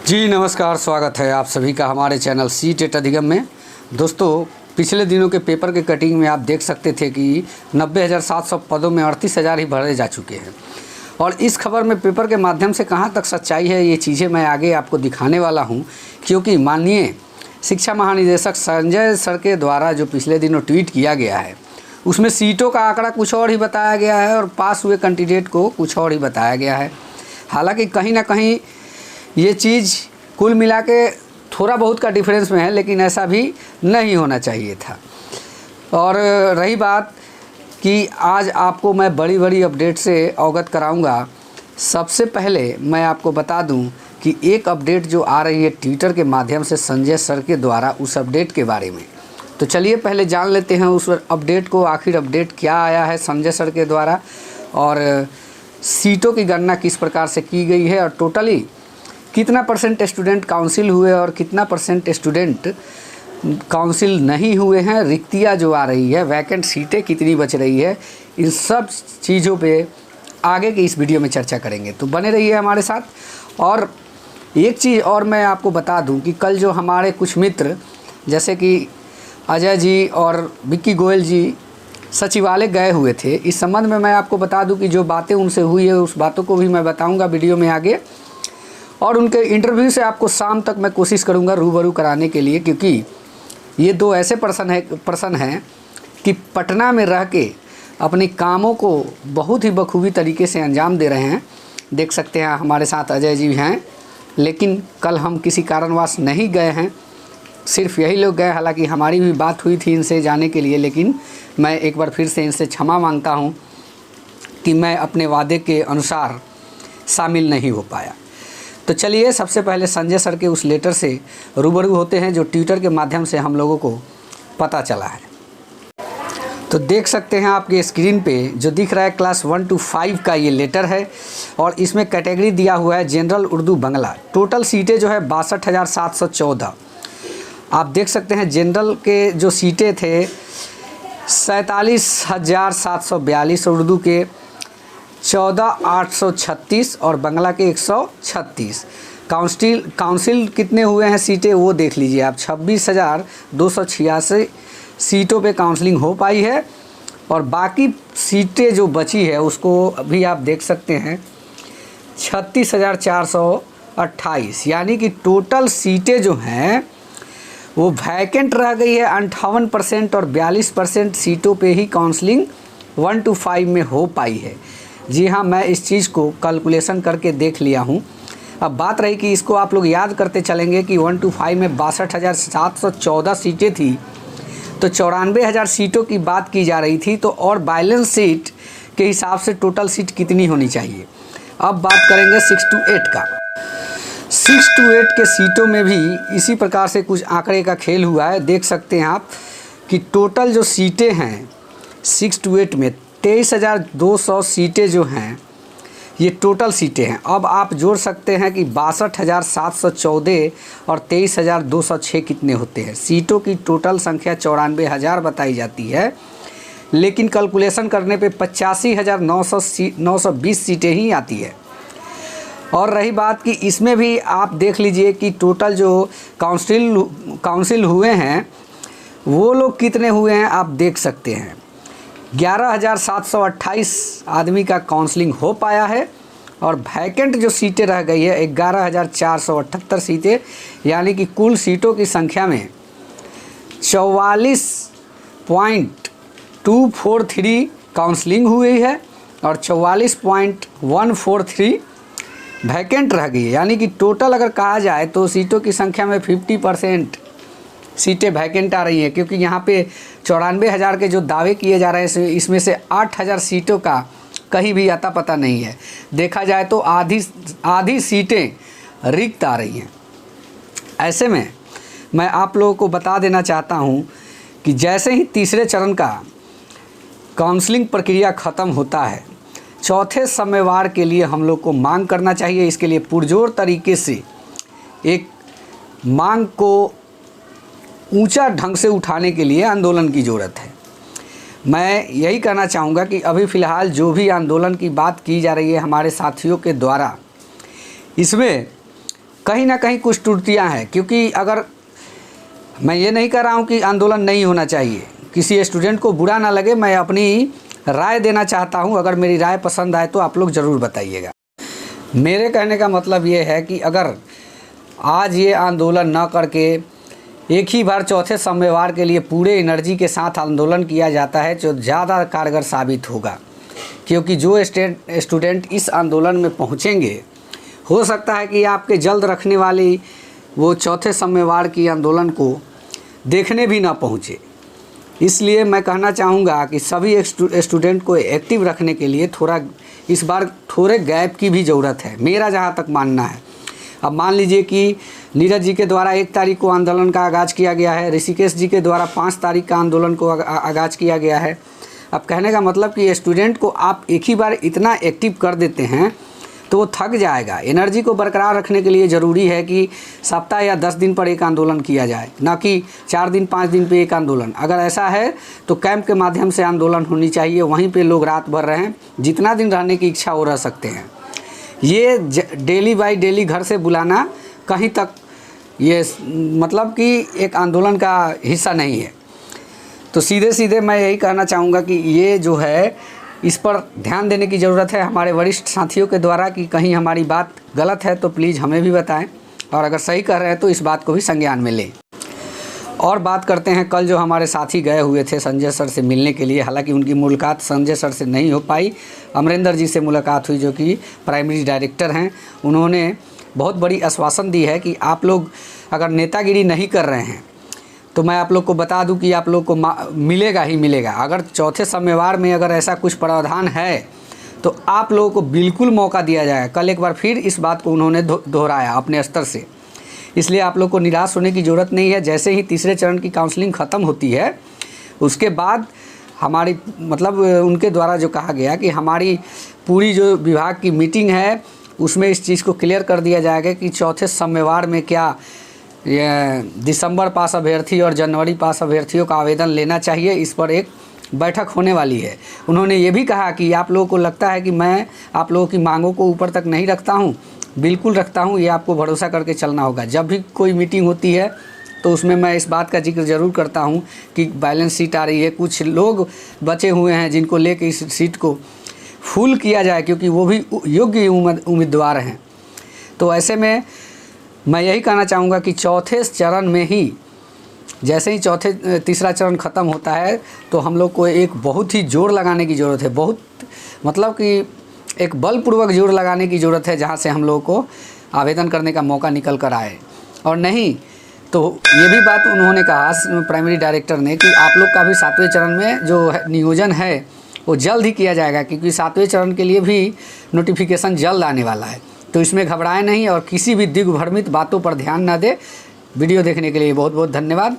जी नमस्कार, स्वागत है आप सभी का हमारे चैनल सी टेट अधिगम में। दोस्तों, पिछले दिनों के पेपर के कटिंग में आप देख सकते थे कि 90,700 पदों में 38,000 ही भरे जा चुके हैं। और इस खबर में पेपर के माध्यम से कहां तक सच्चाई है, ये चीज़ें मैं आगे आपको दिखाने वाला हूं, क्योंकि माननीय शिक्षा महानिदेशक संजय सर के द्वारा जो पिछले दिनों ट्वीट किया गया है उसमें सीटों का आंकड़ा कुछ और ही बताया गया है और पास हुए कैंडिडेट को कुछ और ही बताया गया है। हालांकि कहीं ना कहीं ये चीज़ कुल मिला के थोड़ा बहुत का डिफरेंस में है, लेकिन ऐसा भी नहीं होना चाहिए था। और रही बात कि आज आपको मैं बड़ी बड़ी अपडेट से अवगत कराऊंगा। सबसे पहले मैं आपको बता दूं कि एक अपडेट जो आ रही है ट्विटर के माध्यम से संजय सर के द्वारा, उस अपडेट के बारे में। तो चलिए पहले जान लेते हैं उस अपडेट को, आखिर अपडेट क्या आया है संजय सर के द्वारा और सीटों की गणना किस प्रकार से की गई है और टोटली कितना परसेंट स्टूडेंट काउंसिल हुए और कितना परसेंट स्टूडेंट काउंसिल नहीं हुए हैं। रिक्तियाँ जो आ रही है, वैकेंट सीटें कितनी बच रही है, इन सब चीज़ों पे आगे की इस वीडियो में चर्चा करेंगे। तो बने रहिए हमारे साथ। और एक चीज़ और मैं आपको बता दूं कि कल जो हमारे कुछ मित्र जैसे कि अजय जी और विक्की गोयल जी सचिवालय गए हुए थे, इस संबंध में मैं आपको बता दूं कि जो बातें उनसे हुई है उस बातों को भी मैं बताऊँगा वीडियो में आगे। और उनके इंटरव्यू से आपको शाम तक मैं कोशिश करूंगा रूबरू कराने के लिए, क्योंकि ये दो ऐसे पर्सन हैं कि पटना में रह के अपने कामों को बहुत ही बखूबी तरीके से अंजाम दे रहे हैं। देख सकते हैं हमारे साथ अजय जी हैं, लेकिन कल हम किसी कारणवश नहीं गए हैं, सिर्फ यही लोग गए। हालांकि हमारी भी बात हुई थी इनसे जाने के लिए, लेकिन मैं एक बार फिर से इनसे क्षमा मांगता हूँ कि मैं अपने वादे के अनुसार शामिल नहीं हो पाया। तो चलिए सबसे पहले संजय सर के उस लेटर से रूबरू होते हैं जो ट्विटर के माध्यम से हम लोगों को पता चला है। तो देख सकते हैं आपके स्क्रीन पे जो दिख रहा है क्लास 1 to 5 का ये लेटर है और इसमें कैटेगरी दिया हुआ है जनरल उर्दू बांग्ला। टोटल सीटें जो है 62,714। आप देख सकते हैं जनरल के जो सीटें थे 47,742, उर्दू के 14,836 और बांग्ला के 136। काउंसिल कितने हुए हैं सीटें वो देख लीजिए आप, 26,286 सीटों पे काउंसलिंग हो पाई है। और बाकी सीटें जो बची है उसको अभी आप देख सकते हैं 36,428, यानी कि टोटल सीटें जो हैं वो वैकेंट रह गई है 58% और 42% सीटों पे ही काउंसलिंग 1 to 5 में हो पाई है। जी हाँ, मैं इस चीज़ को कैलकुलेशन करके देख लिया हूँ। अब बात रही कि इसको आप लोग याद करते चलेंगे कि 1 to 5 में 62,714 सीटें थी, तो 94,000 सीटों की बात की जा रही थी। तो और बैलेंस सीट के हिसाब से टोटल सीट कितनी होनी चाहिए। अब बात करेंगे 6 to 8 का। 6 to 8 के सीटों में भी इसी प्रकार से कुछ आंकड़े का खेल हुआ है। देख सकते हैं आप कि टोटल जो सीटें हैं 6 to 8 में 23,200 सीटें जो हैं ये टोटल सीटें हैं। अब आप जोड़ सकते हैं कि 62,714 और 23,206 कितने होते हैं। सीटों की टोटल संख्या 94,000 बताई जाती है, लेकिन कैलकुलेशन करने पे 85,920 सीटें ही आती है। और रही बात कि इसमें भी आप देख लीजिए कि टोटल जो काउंसिल हुए हैं वो लोग कितने हुए हैं आप देख सकते हैं। 11,728 आदमी का काउंसलिंग हो पाया है और वैकेंट जो सीटें रह गई है 11,478 सीटें, यानी कि कुल सीटों की संख्या में 44.243 काउंसलिंग हुई है और 44.143 वैकेंट रह गई है। यानी कि टोटल अगर कहा जाए तो सीटों की संख्या में 50% सीटें वैकेंट आ रही हैं, क्योंकि यहाँ पे 94,000 के जो दावे किए जा रहे हैं इसमें से 8,000 सीटों का कहीं भी अता पता नहीं है। देखा जाए तो आधी सीटें रिक्त आ रही हैं। ऐसे में मैं आप लोगों को बता देना चाहता हूँ कि जैसे ही तीसरे चरण का काउंसलिंग प्रक्रिया ख़त्म होता है, चौथे समयवार के लिए हम लोग को मांग करना चाहिए। इसके लिए पुरजोर तरीके से एक मांग को ऊंचा ढंग से उठाने के लिए आंदोलन की ज़रूरत है। मैं यही कहना चाहूँगा कि अभी फ़िलहाल जो भी आंदोलन की बात की जा रही है हमारे साथियों के द्वारा, इसमें कहीं ना कहीं कुछ त्रुटियां हैं। क्योंकि अगर मैं ये नहीं कह रहा हूँ कि आंदोलन नहीं होना चाहिए, किसी स्टूडेंट को बुरा ना लगे, मैं अपनी राय देना चाहता हूँ। अगर मेरी राय पसंद आए तो आप लोग ज़रूर बताइएगा। मेरे कहने का मतलब ये है कि अगर आज ये आंदोलन ना करके एक ही बार चौथे सोमवार के लिए पूरे एनर्जी के साथ आंदोलन किया जाता है तो ज़्यादा कारगर साबित होगा। क्योंकि जो स्टूडेंट इस आंदोलन में पहुँचेंगे, हो सकता है कि आपके जल्द रखने वाली वो चौथे सोमवार की आंदोलन को देखने भी ना पहुँचे। इसलिए मैं कहना चाहूँगा कि सभी स्टूडेंट को एक्टिव रखने के लिए इस बार थोड़े गैप की भी ज़रूरत है, मेरा जहाँ तक मानना है। अब मान लीजिए कि नीरज जी के द्वारा 1 तारीख को आंदोलन का आगाज़ किया गया है, ऋषिकेश जी के द्वारा 5 तारीख का आंदोलन को आगाज़ किया गया है। अब कहने का मतलब कि स्टूडेंट को आप एक ही बार इतना एक्टिव कर देते हैं तो वो थक जाएगा। एनर्जी को बरकरार रखने के लिए ज़रूरी है कि सप्ताह या 10 दिन पर एक आंदोलन किया जाए, ना कि 4 दिन 5 दिन पे एक आंदोलन। अगर ऐसा है तो कैंप के माध्यम से आंदोलन होनी चाहिए, वहीं पे लोग रात भर रहें, जितना दिन रहने की इच्छा हो रह सकते हैं। ये डेली बाई डेली घर से बुलाना कहीं तक ये मतलब कि एक आंदोलन का हिस्सा नहीं है। तो सीधे सीधे मैं यही कहना चाहूँगा कि ये जो है इस पर ध्यान देने की ज़रूरत है हमारे वरिष्ठ साथियों के द्वारा कि कहीं हमारी बात गलत है तो प्लीज़ हमें भी बताएं, और अगर सही कर रहे हैं तो इस बात को भी संज्ञान में लें। और बात करते हैं, कल जो हमारे साथी गए हुए थे संजय सर से मिलने के लिए, हालांकि उनकी मुलाकात संजय सर से नहीं हो पाई, अमरिंदर जी से मुलाकात हुई जो कि प्राइमरी डायरेक्टर हैं। उन्होंने बहुत बड़ी आश्वासन दी है कि आप लोग अगर नेतागिरी नहीं कर रहे हैं तो मैं आप लोग को बता दूं कि आप लोग को मिलेगा ही मिलेगा। अगर चौथे सोमवार में अगर ऐसा कुछ प्रावधान है तो आप लोगों को बिल्कुल मौका दिया जाएगा। कल एक बार फिर इस बात को उन्होंने दोहराया अपने स्तर से, इसलिए आप लोग को निराश होने की ज़रूरत नहीं है। जैसे ही तीसरे चरण की काउंसलिंग ख़त्म होती है उसके बाद हमारी मतलब उनके द्वारा जो कहा गया कि हमारी पूरी जो विभाग की मीटिंग है उसमें इस चीज़ को क्लियर कर दिया जाएगा कि चौथे सोमवार में क्या दिसंबर पास अभ्यर्थी और जनवरी पास अभ्यर्थियों का आवेदन लेना चाहिए, इस पर एक बैठक होने वाली है। उन्होंने ये भी कहा कि आप लोगों को लगता है कि मैं आप लोगों की मांगों को ऊपर तक नहीं रखता हूँ, बिल्कुल रखता हूँ, ये आपको भरोसा करके चलना होगा। जब भी कोई मीटिंग होती है तो उसमें मैं इस बात का जिक्र ज़रूर करता हूँ कि बैलेंस सीट आ रही है, कुछ लोग बचे हुए हैं जिनको लेकर इस सीट को फुल किया जाए, क्योंकि वो भी योग्य उम्मीदवार हैं। तो ऐसे में मैं यही कहना चाहूँगा कि चौथे चरण में ही जैसे ही तीसरा चरण ख़त्म होता है तो हम लोग को एक बहुत ही जोर लगाने की ज़रूरत है, बहुत मतलब कि एक बलपूर्वक जोर लगाने की ज़रूरत है, जहाँ से हम लोगों को आवेदन करने का मौका निकल कर आए। और नहीं तो ये भी बात उन्होंने कहा प्राइमरी डायरेक्टर ने कि आप लोग का भी 7वें चरण में जो नियोजन है वो जल्द ही किया जाएगा, क्योंकि 7वें चरण के लिए भी नोटिफिकेशन जल्द आने वाला है। तो इसमें घबराएं नहीं और किसी भी दिग्भ्रमित बातों पर ध्यान ना दें। वीडियो देखने के लिए बहुत बहुत धन्यवाद।